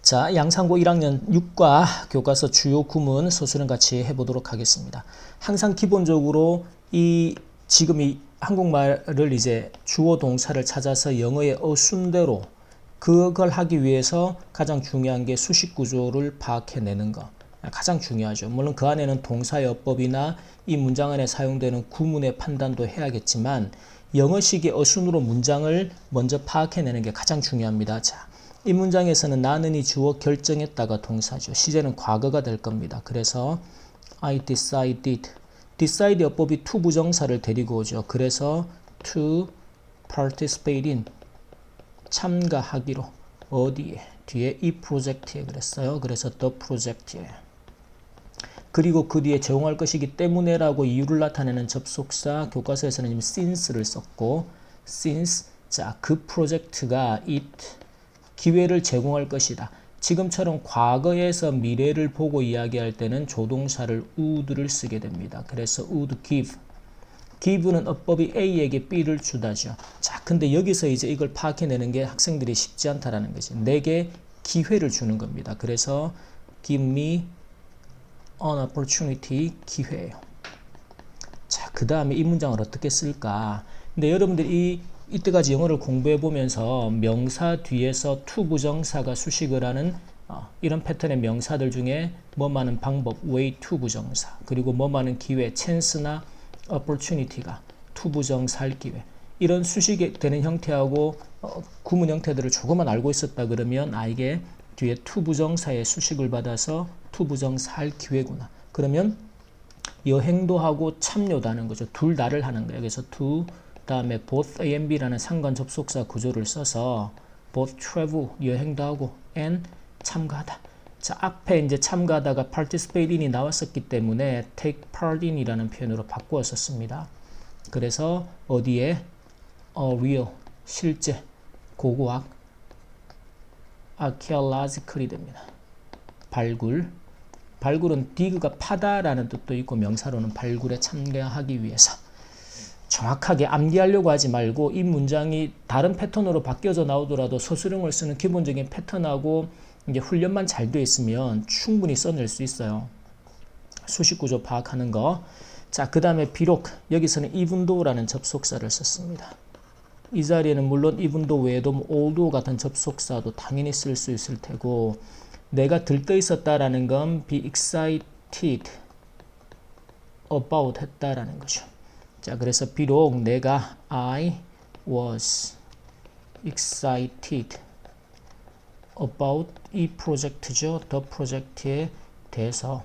자, 양산고 1학년 6과 교과서 주요 구문 서술은 같이 해보도록 하겠습니다. 항상 기본적으로 지금 이 한국말을 이제 주어 동사를 찾아서 영어의 어순대로 그걸 하기 위해서 가장 중요한 게 수식 구조를 파악해내는 거. 가장 중요하죠. 물론 그 안에는 동사의 어법이나 이 문장 안에 사용되는 구문의 판단도 해야겠지만 영어식의 어순으로 문장을 먼저 파악해내는 게 가장 중요합니다. 자, 이 문장에서는 나는 이 주어 결정했다가 동사죠. 시제는 과거가 될 겁니다. 그래서 I decided. decide 어법이 to 부정사를 데리고 오죠. 그래서 to participate in. 참가하기로. 어디에? 뒤에 이 프로젝트에 그랬어요. 그래서 the project에. 그리고 그 뒤에 제공할 것이기 때문에라고 이유를 나타내는 접속사. 교과서에서는 이미 since를 썼고 since. 자, 그 프로젝트가 it. 기회를 제공할 것이다. 지금처럼 과거에서 미래를 보고 이야기할 때는 조동사를 would를 쓰게 됩니다. 그래서 would give. give는 어법이 A에게 B를 주다죠. 자, 근데 여기서 이제 이걸 파악해내는 게 학생들이 쉽지 않다라는 거지. 내게 기회를 주는 겁니다. 그래서 give me an opportunity, 기회예요. 자, 그 다음에 이 문장을 어떻게 쓸까? 근데 여러분들이 이때까지 영어를 공부해 보면서 명사 뒤에서 to 부정사가 수식을 하는 이런 패턴의 명사들 중에 뭐하는 방법, way to 부정사, 그리고 뭐하는 기회, chance나 opportunity가 to 부정사일 기회, 이런 수식이 되는 형태하고 구문 형태들을 조금만 알고 있었다 그러면 이게 뒤에 to 부정사의 수식을 받아서 to 부정사일 기회구나. 그러면 여행도 하고 참여도 하는 거죠. 둘 다를 하는 거예요. 그래서 to 다음에 both A and B라는 상관 접속사 구조를 써서 both travel, 여행도 하고 and 참가하다. 자, 앞에 이제 참가하다가 participate in이 나왔었기 때문에 take part in이라는 표현으로 바꾸어 썼습니다. 그래서 어디에? real, 실제, 고고학, archaeological이 됩니다. 발굴. 발굴은 dig가 파다라는 뜻도 있고 명사로는 발굴에 참가하기 위해서. 정확하게 암기하려고 하지 말고 이 문장이 다른 패턴으로 바뀌어져 나오더라도 서술형을 쓰는 기본적인 패턴하고 이제 훈련만 잘 되어 있으면 충분히 써낼 수 있어요. 수식 구조 파악하는 거. 자, 그 다음에 비록 여기서는 even though라는 접속사를 썼습니다. 이 자리에는 물론 even though 외에도 although 같은 접속사도 당연히 쓸 수 있을 테고, 내가 들떠 있었다라는 건 be excited about 했다라는 거죠. 자, 그래서 비록 내가 I was excited about 이 프로젝트죠. the project에 대해서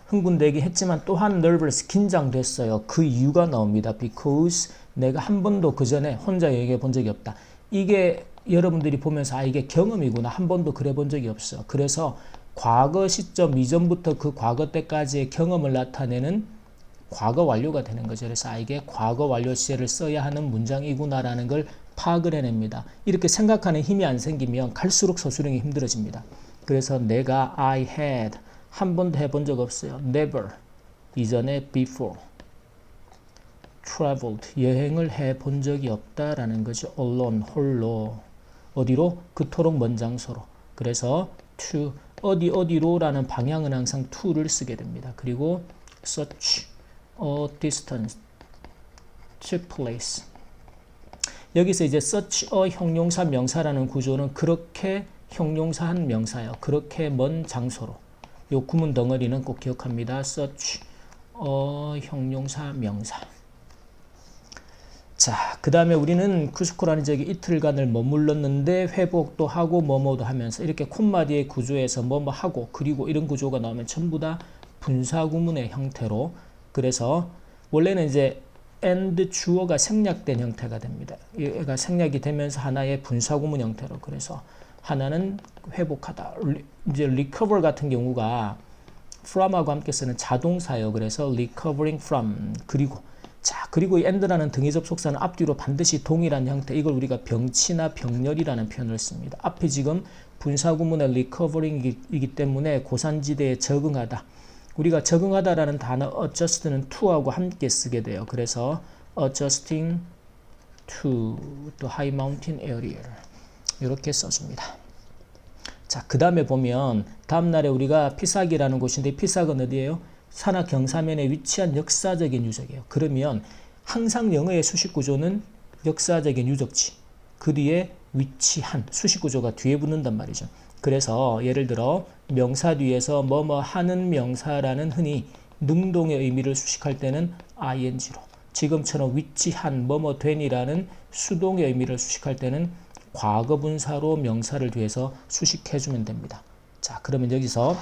흥분되게 했지만 또한 nervous, 긴장됐어요. 그 이유가 나옵니다. because 내가 한 번도 그 전에 혼자 얘기해 본 적이 없다. 이게 여러분들이 보면서 이게 경험이구나. 한 번도 그래 본 적이 없어. 그래서 과거 시점 이전부터 그 과거 때까지의 경험을 나타내는 과거 완료가 되는 거죠. 그래서 이게 과거 완료 시제를 써야 하는 문장이구나라는 걸 파악을 해냅니다. 이렇게 생각하는 힘이 안 생기면 갈수록 서술형이 힘들어집니다. 그래서 내가 I had 한 번도 해본 적 없어요. never 이전에 before traveled 여행을 해본 적이 없다라는 거죠. alone 홀로 어디로? 그토록 먼 장소로. 그래서 to 어디로라는 방향은 항상 to를 쓰게 됩니다. 그리고 such a distance to place. 여기서 이제 such a 형용사 명사라는 구조는 그렇게 형용사한 명사예요. 그렇게 먼 장소로. 요 구문 덩어리는 꼭 기억합니다. such a 형용사 명사. 자, 그 다음에 우리는 쿠스코라는 지역에 이틀간을 머물렀는데 회복도 하고 뭐뭐도 하면서 이렇게 콤마디의 구조에서 뭐뭐 하고 그리고 이런 구조가 나오면 전부 다 분사구문의 형태로. 그래서 원래는 이제 and 주어가 생략된 형태가 됩니다. 얘가 생략이 되면서 하나의 분사구문 형태로. 그래서 하나는 회복하다. 이제 recover 같은 경우가 from하고 함께 쓰는 자동사예요. 그래서 recovering from. 그리고 이 and라는 등위 접속사는 앞뒤로 반드시 동일한 형태. 이걸 우리가 병치나 병렬이라는 표현을 씁니다. 앞에 지금 분사구문의 recovering이기 때문에 고산지대에 적응하다. 우리가 적응하다라는 단어 adjust는 to하고 함께 쓰게 돼요. 그래서 adjusting to the high mountain area 이렇게 써줍니다. 자, 그 다음에 보면 다음날에 우리가 피삭이라는 곳인데 피삭은 어디예요? 산하 경사면에 위치한 역사적인 유적이에요. 그러면 항상 영어의 수식 구조는 역사적인 유적지, 그 뒤에 위치한 수식 구조가 뒤에 붙는단 말이죠. 그래서 예를 들어 명사 뒤에서 뭐뭐 하는 명사라는 흔히 능동의 의미를 수식할 때는 ing로, 지금처럼 위치한 뭐뭐 된이라는 수동의 의미를 수식할 때는 과거분사로 명사를 뒤에서 수식해주면 됩니다. 자, 그러면 여기서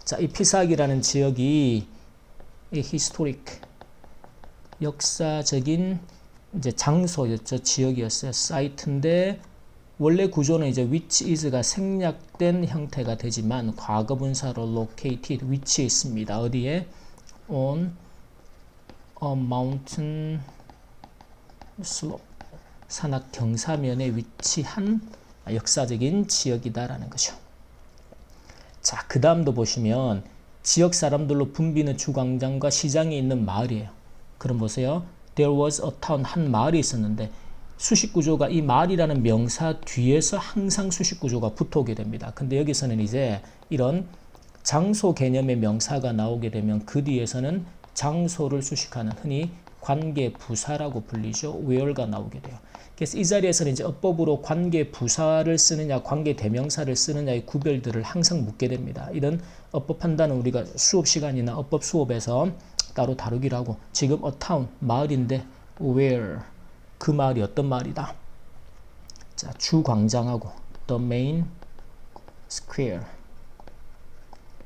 자, 이 피삭이라는 지역이 이 historic, 역사적인 이제 장소였죠. 지역이었어요. 사이트인데 원래 구조는 이제 which is가 생략된 형태가 되지만 과거분사로 located, 위치해 있습니다. 어디에? on a mountain slope, 산악 경사면에 위치한 역사적인 지역이다라는 거죠. 자, 그 다음도 보시면 지역 사람들로 붐비는 주광장과 시장이 있는 마을이에요. 그럼 보세요. There was a town, 한 마을이 있었는데 수식 구조가 이 마을이라는 명사 뒤에서 항상 수식 구조가 붙어오게 됩니다. 근데 여기서는 이제 이런 장소 개념의 명사가 나오게 되면 그 뒤에서는 장소를 수식하는 흔히 관계 부사라고 불리죠. where가 나오게 돼요. 그래서 이 자리에서는 이제 어법으로 관계 부사를 쓰느냐 관계 대명사를 쓰느냐의 구별들을 항상 묻게 됩니다. 이런 어법 판단은 우리가 수업 시간이나 어법 수업에서 따로 다루기로 하고, 지금 a town, 마을인데 where, 그 마을이 어떤 마을이다. 자, 주광장하고 the main square,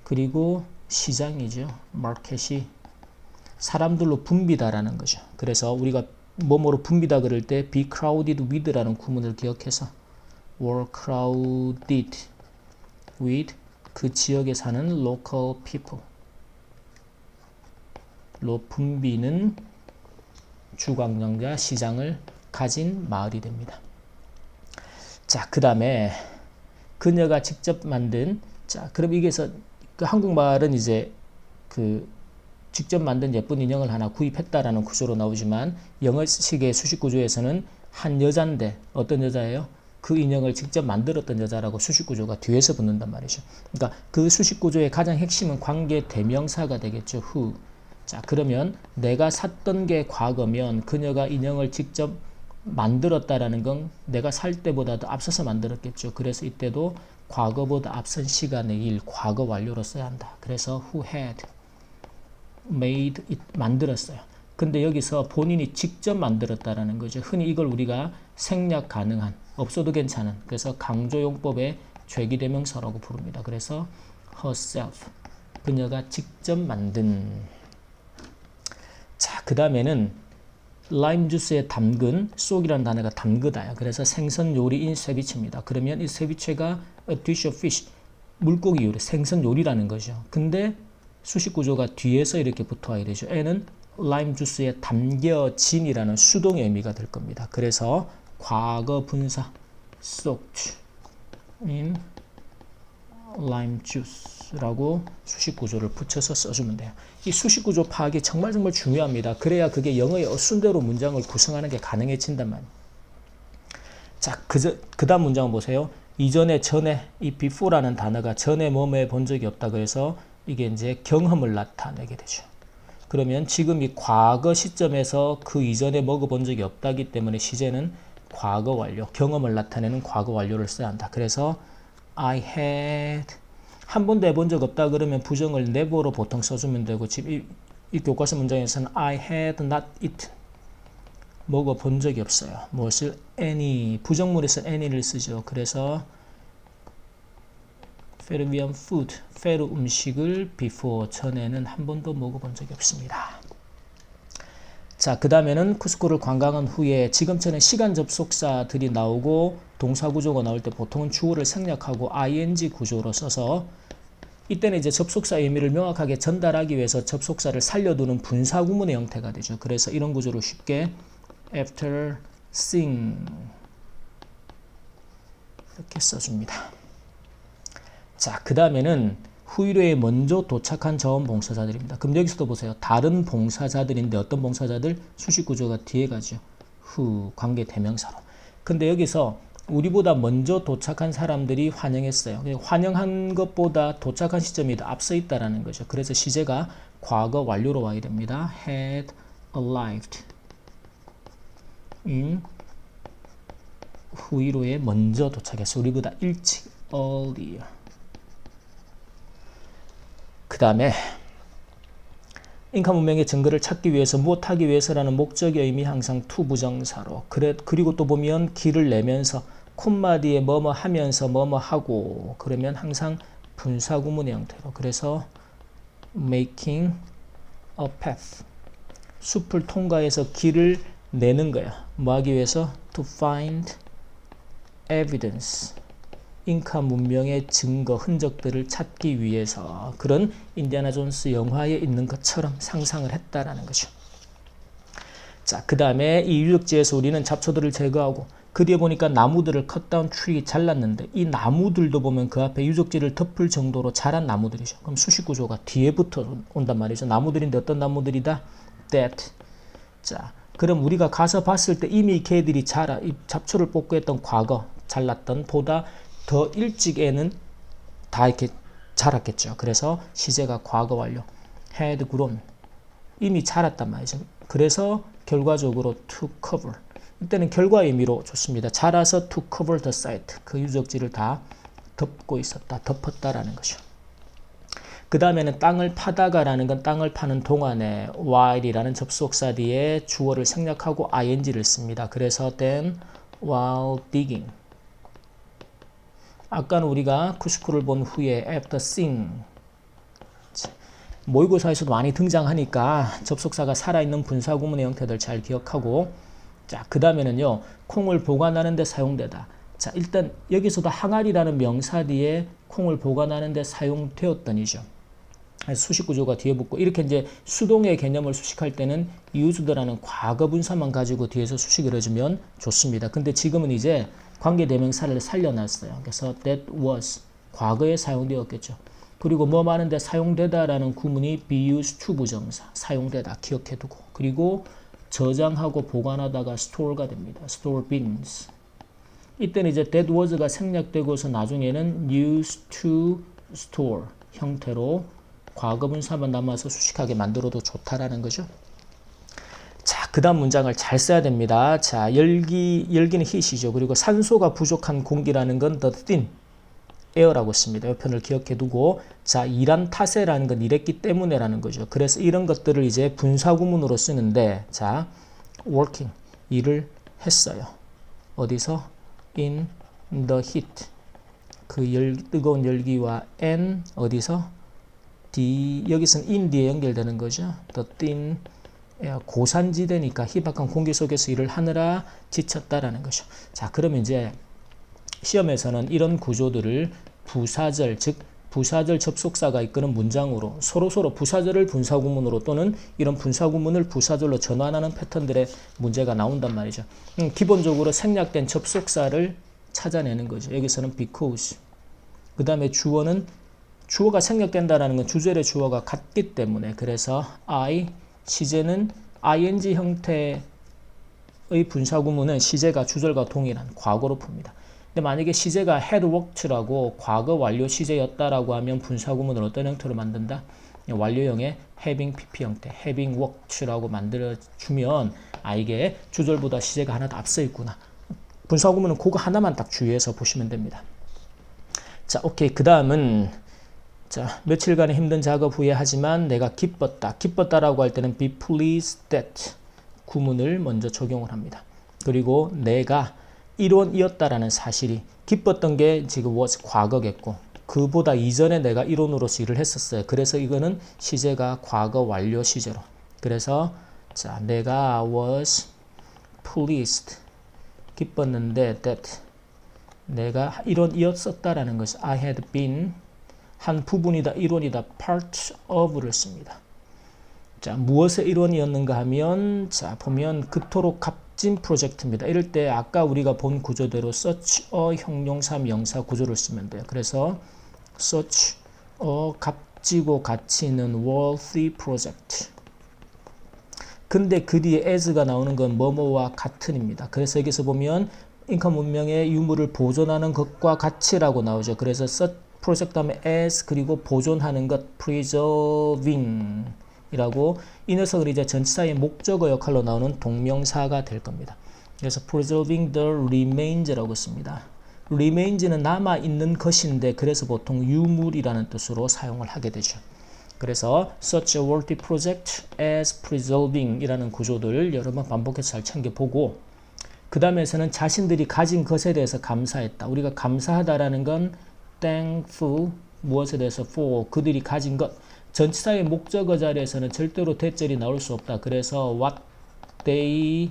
그리고 시장이죠. 마켓이 사람들로 붐비다라는 거죠. 그래서 우리가 뭐뭐로 붐비다 그럴 때 be crowded with라는 구문을 기억해서 were crowded with, 그 지역에 사는 local people, 로 붐비는 주광장자 시장을 가진 마을이 됩니다. 자, 그 다음에 그녀가 직접 만든, 자, 그럼 여기서 그 한국말은 이제 그 직접 만든 예쁜 인형을 하나 구입했다라는 구조로 나오지만 영어식의 수식 구조에서는 한 여자인데 어떤 여자예요? 그 인형을 직접 만들었던 여자라고 수식 구조가 뒤에서 붙는단 말이죠. 그러니까 그 수식 구조의 가장 핵심은 관계 대명사가 되겠죠. who. 자, 그러면 내가 샀던 게 과거면 그녀가 인형을 직접 만들었다라는 건 내가 살 때보다도 앞서서 만들었겠죠. 그래서 이때도 과거보다 앞선 시간의 일, 과거 완료로 써야 한다. 그래서 who had made it, 만들었어요. 근데 여기서 본인이 직접 만들었다라는 거죠. 흔히 이걸 우리가 생략 가능한, 없어도 괜찮은, 그래서 강조용법의 죄기대명사라고 부릅니다. 그래서 herself, 그녀가 직접 만든. 자, 그 다음에는 라임 주스에 담근, 쏙이라는 단어가 담그다요. 그래서 생선 요리인 세비체입니다. 그러면 이 세비체가 a dish of fish, 물고기 요리, 생선 요리라는 거죠. 근데 수식 구조가 뒤에서 이렇게 붙어야 되죠. 에는 라임 주스에 담겨진이라는 수동의 의미가 될 겁니다. 그래서 과거 분사 soaked in lime juice라고 수식 구조를 붙여서 써주면 돼요. 이 수식 구조 파악이 정말 중요합니다. 그래야 그게 영어의 순대로 문장을 구성하는 게 가능해진단 말이에요. 자, 그 다음 문장을 보세요. 이전에, 전에, 이 before라는 단어가 전에 뭐뭐해 본 적이 없다. 그래서 이게 이제 경험을 나타내게 되죠. 그러면 지금 이 과거 시점에서 그 이전에 먹어본 적이 없다기 때문에 시제는 과거 완료, 경험을 나타내는 과거 완료를 써야 한다. 그래서 I had, 한 번도 해본 적 없다 그러면 부정을 never로 보통 써주면 되고, 지금 이 교과서 문장에서는 I had not eaten, 먹어본 적이 없어요. 무엇을? any, 부정물에서 any를 쓰죠. 그래서 페르비안 푸드, 페루 음식을 before, 전에는 한 번도 먹어본 적이 없습니다. 자, 그 다음에는 쿠스코를 관광한 후에, 지금처럼 시간 접속사들이 나오고 동사 구조가 나올 때 보통은 주어를 생략하고 ing 구조로 써서, 이때는 이제 접속사 의미를 명확하게 전달하기 위해서 접속사를 살려두는 분사 구문의 형태가 되죠. 그래서 이런 구조로 쉽게 after seeing 이렇게 써줍니다. 자, 그 다음에는 후일회에 먼저 도착한 자원봉사자들입니다. 그럼 여기서도 보세요. 다른 봉사자들인데 어떤 봉사자들? 수식 구조가 뒤에 가죠. who, 관계 대명사로. 근데 여기서 우리보다 먼저 도착한 사람들이 환영했어요. 환영한 것보다 도착한 시점이 더 앞서 있다라는 거죠. 그래서 시제가 과거 완료로 와야 됩니다. had arrived in 후이로에 먼저 도착했어. 우리보다 일찍 earlier. 그 다음에 잉카 문명의 증거를 찾기 위해서 무엇하기 위해서라는 목적의 의미 항상 to 부정사로. 그리고 또 보면 길을 내면서 콤마 뒤에 뭐뭐 하면서 뭐뭐 하고 그러면 항상 분사구문의 형태로. 그래서 making a path. 숲을 통과해서 길을 내는 거야. 뭐 하기 위해서? to find evidence. 잉카 문명의 증거, 흔적들을 찾기 위해서 그런 인디아나 존스 영화에 있는 것처럼 상상을 했다라는 거죠. 자, 그 다음에 이 유적지에서 우리는 잡초들을 제거하고 그 뒤에 보니까 나무들을 cut down tree 잘랐는데 이 나무들도 보면 그 앞에 유적지를 덮을 정도로 자란 나무들이죠. 그럼 수식 구조가 뒤에부터 온단 말이죠. 나무들인데 어떤 나무들이다? that. 자, 그럼 우리가 가서 봤을 때 이미 걔들이 이 잡초를 뽑고 했던 과거 잘랐던 보다 더 일찍에는 다 이렇게 자랐겠죠. 그래서 시제가 과거 완료. had grown. 이미 자랐단 말이죠. 그래서 결과적으로 to cover. 이때는 결과 의미로 좋습니다. 자라서 to cover the site. 그 유적지를 다 덮고 있었다. 덮었다라는 거죠. 그 다음에는 땅을 파다가라는 건 땅을 파는 동안에 while이라는 접속사 뒤에 주어를 생략하고 ing를 씁니다. 그래서 then while digging. 아까는 우리가 쿠스쿠를 본 후에 after seeing 모의고사에서도 많이 등장하니까 접속사가 살아있는 분사구문의 형태들 잘 기억하고 자, 그 다음에는요 콩을 보관하는 데 사용되다. 자, 일단 여기서도 항아리라는 명사 뒤에 콩을 보관하는 데 사용되었던이죠. 수식 구조가 뒤에 붙고 이렇게 이제 수동의 개념을 수식할 때는 used라는 과거 분사만 가지고 뒤에서 수식을 해주면 좋습니다. 근데 지금은 이제 관계대명사를 살려놨어요. 그래서 that was 과거에 사용되었겠죠. 그리고 뭐 많은데 사용되다라는 구문이 be used to 부정사 사용되다 기억해두고 그리고 저장하고 보관하다가 store가 됩니다. store bins. 이때는 이제 that was가 생략되고서 나중에는 used to store 형태로 과거 분사만 남아서 수식하게 만들어도 좋다라는 거죠. 자, 그 다음 문장을 잘 써야 됩니다. 자, 열기는 heat이죠. 그리고 산소가 부족한 공기라는 건 the thin air라고 씁니다. 이 표현을 기억해 두고 자, 일한 탓에라는 건 일했기 때문에라는 거죠. 그래서 이런 것들을 이제 분사구문으로 쓰는데 자, working 일을 했어요. 어디서? in the heat 그 뜨거운 열기와 and 어디서? 여기서는 in 뒤에 연결되는 거죠. the thin 고산지대니까 희박한 공기 속에서 일을 하느라 지쳤다라는 거죠. 자, 그러면 이제 시험에서는 이런 구조들을 부사절, 즉 부사절 접속사가 이끄는 문장으로 서로 부사절을 분사구문으로 또는 이런 분사구문을 부사절로 전환하는 패턴들의 문제가 나온단 말이죠. 기본적으로 생략된 접속사를 찾아내는 거죠. 여기서는 because. 그 다음에 주어가 생략된다는 건 주절의 주어가 같기 때문에 그래서 I, 시제는 ing 형태의 분사구문은 시제가 주절과 동일한 과거로 풉니다. 근데 만약에 시제가 had worked라고 과거 완료 시제였다라고 하면 분사구문을 어떤 형태로 만든다? 완료형의 having pp 형태, having worked라고 만들어주면 이게 주절보다 시제가 하나 더 앞서 있구나. 분사구문은 그거 하나만 딱 주의해서 보시면 됩니다. 자, 오케이. 그 다음은 자, 며칠간의 힘든 작업 후에 하지만 내가 기뻤다. 기뻤다라고 할 때는 be pleased that 구문을 먼저 적용을 합니다. 그리고 내가 일원이었다라는 사실이 기뻤던 게 지금 was 과거겠고 그보다 이전에 내가 일원으로서 일을 했었어요. 그래서 이거는 시제가 과거 완료 시제로. 그래서 자, 내가 was pleased 기뻤는데 that 내가 일원이었었다라는 것이 I had been 한 부분이다, 일원이다, part of를 씁니다. 자, 무엇의 일원이었는가 하면 자, 보면 그토록 값진 프로젝트입니다. 이럴 때 아까 우리가 본 구조대로 such a 형용사 명사 구조를 쓰면 돼요. 그래서 such a 값지고 가치 있는 worthy project. 근데 그 뒤에 as가 나오는 건 뭐뭐와 같은입니다. 그래서 여기서 보면 잉카 문명의 유물을 보존하는 것과 같이라고 나오죠. 그래서 project 다음에 as 그리고 보존하는 것 preserving 이라고 이 녀석을 이제 전치사의 목적어 역할로 나오는 동명사가 될 겁니다. 그래서 preserving the remains라고 씁니다. remains는 남아있는 것인데 그래서 보통 유물이라는 뜻으로 사용을 하게 되죠. 그래서 such a worthy project as preserving 이라는 구조들을 여러 번 반복해서 잘 챙겨보고 그 다음에서는 자신들이 가진 것에 대해서 감사했다. 우리가 감사하다라는 건 thankful 무엇에 대해서 for 그들이 가진 것 전치사의 목적어 자리에서는 절대로 대절이 나올 수 없다. 그래서 what they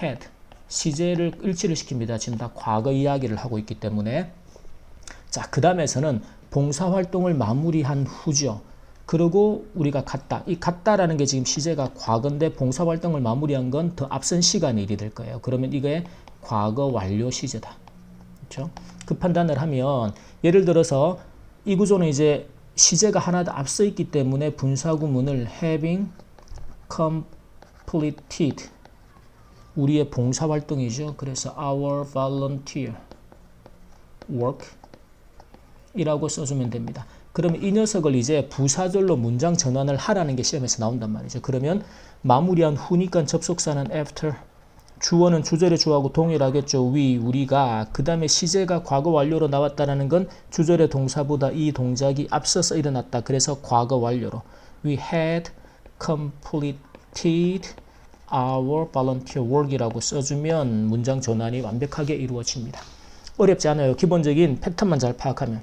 had 시제를 일치를 시킵니다. 지금 다 과거 이야기를 하고 있기 때문에 자, 그 다음에서는 봉사활동을 마무리한 후죠. 그리고 우리가 갔다. 이 갔다라는 게 지금 시제가 과거인데 봉사활동을 마무리한 건 더 앞선 시간의 일이 될 거예요. 그러면 이게 과거 완료 시제다. 그렇죠? 그 판단을 하면 예를 들어서 이 구조는 이제 시제가 하나 더 앞서 있기 때문에 분사구문을 having completed 우리의 봉사활동이죠. 그래서 our volunteer work 이라고 써주면 됩니다. 그러면 이 녀석을 이제 부사절로 문장 전환을 하라는 게 시험에서 나온단 말이죠. 그러면 마무리한 후니까 접속사는 after 주어는 주절의 주어하고 동일하겠죠. we, 우리가 그 다음에 시제가 과거 완료로 나왔다는 건 주절의 동사보다 이 동작이 앞서서 일어났다. 그래서 과거 완료로 we had completed our volunteer work이라고 써주면 문장 전환이 완벽하게 이루어집니다. 어렵지 않아요. 기본적인 패턴만 잘 파악하면.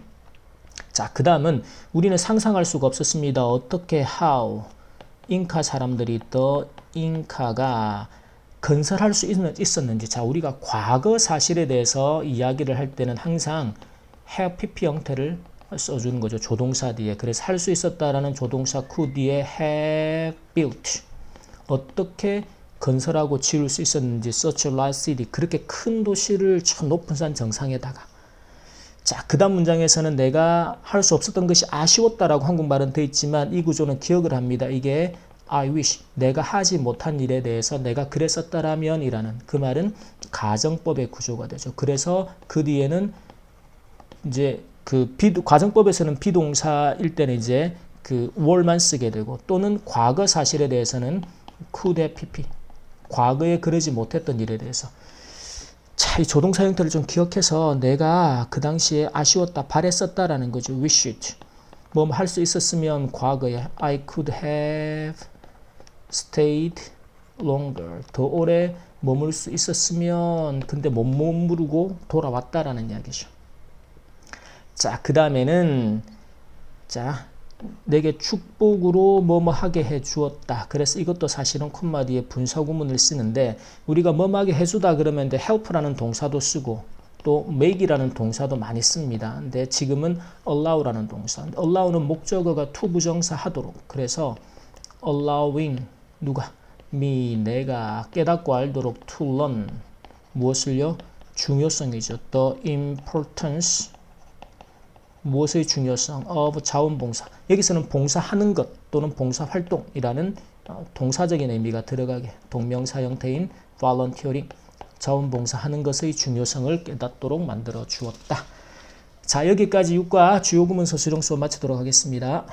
자, 그 다음은 우리는 상상할 수가 없었습니다. 어떻게 how 잉카 사람들이 더 잉카가 건설할 수 있었는지. 자, 우리가 과거 사실에 대해서 이야기를 할 때는 항상 have pp 형태를 써주는 거죠. 조동사 뒤에. 그래서 할 수 있었다라는 조동사 could 뒤에 have built 어떻게 건설하고 지을 수 있었는지 such a large city 그렇게 큰 도시를 저 높은 산 정상에다가 자, 그 다음 문장에서는 내가 할 수 없었던 것이 아쉬웠다라고 한국말은 돼 있지만 이 구조는 기억을 합니다. 이게 I wish 내가 하지 못한 일에 대해서 내가 그랬었다라면 이라는 그 말은 가정법의 구조가 되죠. 그래서 그 뒤에는 이제 그 가정법에서는 비동사일 때는 이제 그 were만 쓰게 되고 또는 과거 사실에 대해서는 could have pp 과거에 그러지 못했던 일에 대해서 자, 이 조동사 형태를 좀 기억해서 내가 그 당시에 아쉬웠다, 바랬었다라는 거죠. wished. 뭐 할 수 있었으면 과거에 I could have stayed longer. 더 오래 머물 수 있었으면 근데 못 머무르고 돌아왔다라는 이야기죠. 자, 그 다음에는 자, 내게 축복으로 뭐뭐 하게 해 주었다. 그래서 이것도 사실은 콤마 뒤에 분사구문을 쓰는데 우리가 뭐뭐 하게 해주다 그러면 help라는 동사도 쓰고 또 make이라는 동사도 많이 씁니다. 근데 지금은 allow라는 동사. allow는 목적어가 to 부정사 하도록. 그래서 allowing 누가? me 내가 깨닫고 알도록 to learn 무엇을요? 중요성이죠. the importance 무엇의 중요성 of 자원봉사 여기서는 봉사하는 것 또는 봉사활동이라는 동사적인 의미가 들어가게 동명사 형태인 volunteering 자원봉사하는 것의 중요성을 깨닫도록 만들어 주었다. 자, 여기까지 6과 주요 구문서 수령 수업 마치도록 하겠습니다.